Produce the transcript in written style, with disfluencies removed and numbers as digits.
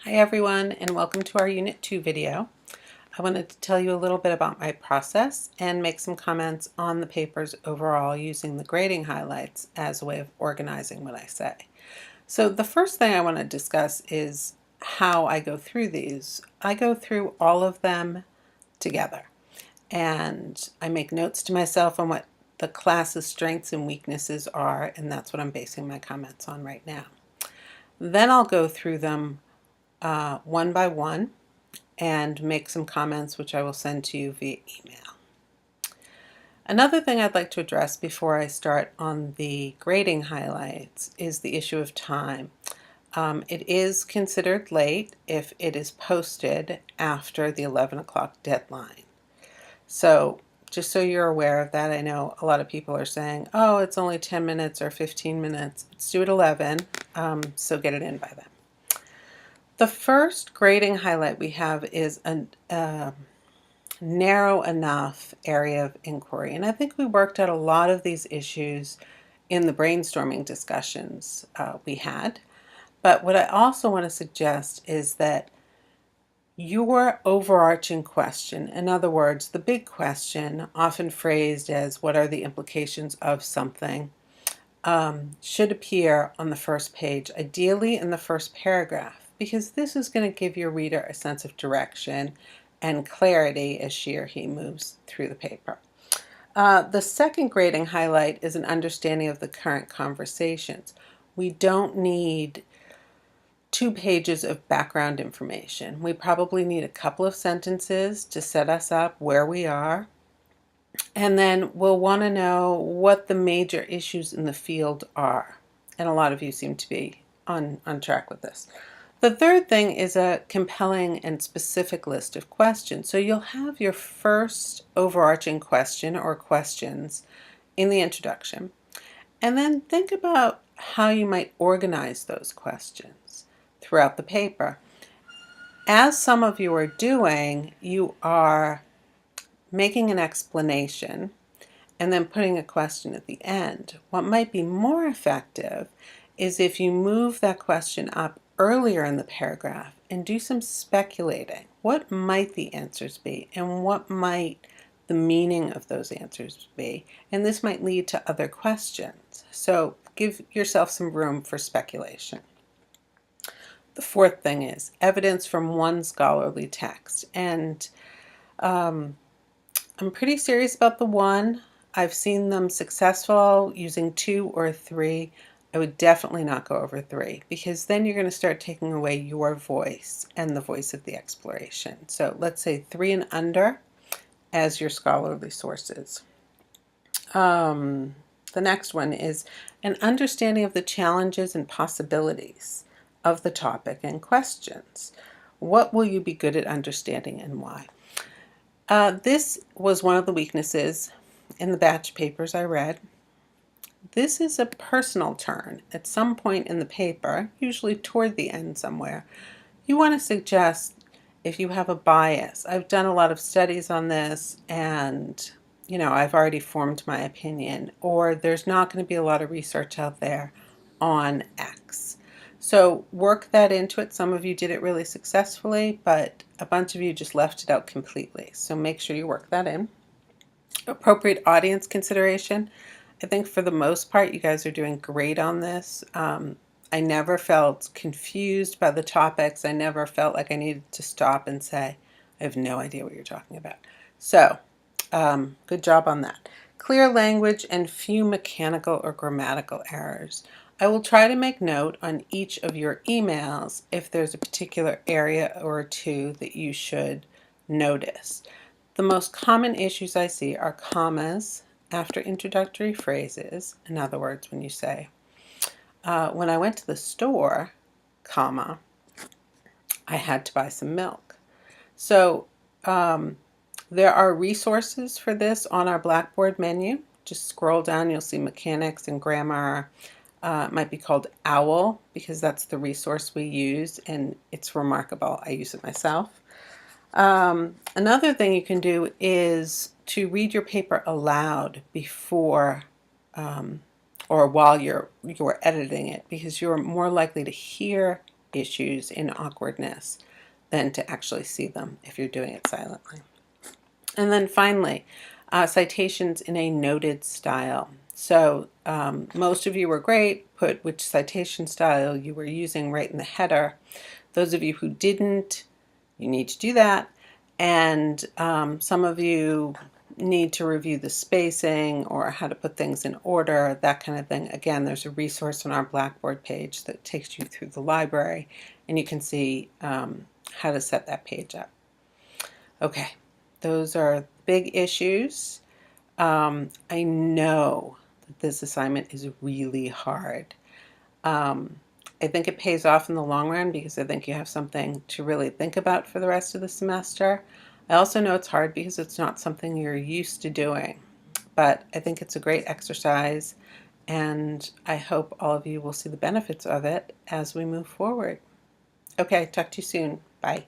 Hi everyone, and welcome to our Unit 2 video. I wanted to tell you a little bit about my process and make some comments on the papers overall using the grading highlights as a way of organizing what I say. So the first thing I want to discuss is how I go through these. I go through all of them together, and I make notes to myself on what the class's strengths and weaknesses are, and that's what I'm basing my comments on right now. Then I'll go through them one by one and make some comments which I will send to you via email. Another thing I'd like to address before I start on the grading highlights is the issue of time. It is considered late if it is posted after the 11 o'clock deadline. So just so you're aware of that, I know a lot of people are saying, oh, it's only 10 minutes or 15 minutes. It's due at 11, so get it in by then. The first grading highlight we have is a narrow enough area of inquiry. And I think we worked out a lot of these issues in the brainstorming discussions we had. But what I also want to suggest is that your overarching question, in other words, the big question, often phrased as what are the implications of something, should appear on the first page, ideally in the first paragraph, because this is going to give your reader a sense of direction and clarity as she or he moves through the paper. The second grading highlight is an understanding of the current conversations. We don't need 2 pages of background information. We probably need a couple of sentences to set us up where we are. And then we'll want to know what the major issues in the field are. And a lot of you seem to be on track with this. The third thing is a compelling and specific list of questions. So you'll have your first overarching question or questions in the introduction. And then think about how you might organize those questions throughout the paper. As some of you are doing, you are making an explanation and then putting a question at the end. What might be more effective is if you move that question up earlier in the paragraph and do some speculating. What might the answers be, and what might the meaning of those answers be? And this might lead to other questions. So give yourself some room for speculation. The fourth thing is evidence from one scholarly text. And I'm pretty serious about the one. I've seen them successful using 2 or 3. I would definitely not go over 3, because then you're going to start taking away your voice and the voice of the exploration. So let's say 3 and under as your scholarly sources. The next one is an understanding of the challenges and possibilities of the topic and questions. What will you be good at understanding and why? This was one of the weaknesses in the batch papers I read. This is a personal turn. At some point in the paper, usually toward the end somewhere, you want to suggest if you have a bias. I've done a lot of studies on this, and I've already formed my opinion, or there's not going to be a lot of research out there on X. So work that into it. Some of you did it really successfully, but a bunch of you just left it out completely. So make sure you work that in. Appropriate audience consideration. I think for the most part, you guys are doing great on this. I never felt confused by the topics. I never felt like I needed to stop and say, I have no idea what you're talking about. So, good job on that. Clear language and few mechanical or grammatical errors. I will try to make note on each of your emails if there's a particular area or 2 that you should notice. The most common issues I see are commas after introductory phrases. In other words, when you say, when I went to the store, comma, I had to buy some milk. So there are resources for this on our Blackboard menu. Just scroll down, you'll see mechanics and grammar. It might be called OWL because that's the resource we use, and it's remarkable. I use it myself. Another thing you can do is to read your paper aloud before or while you're editing it, because you're more likely to hear issues in awkwardness than to actually see them if you're doing it silently. And then finally, citations in a noted style. So most of you were great, put which citation style you were using right in the header. Those of you who didn't, you need to do that. And some of you need to review the spacing or how to put things in order, that kind of thing. Again, there's a resource on our Blackboard page that takes you through the library, and you can see how to set that page up. Okay, those are big issues. I know that this assignment is really hard. I think it pays off in the long run because I think you have something to really think about for the rest of the semester. I also know it's hard because it's not something you're used to doing, but I think it's a great exercise, and I hope all of you will see the benefits of it as we move forward. Okay, talk to you soon. Bye.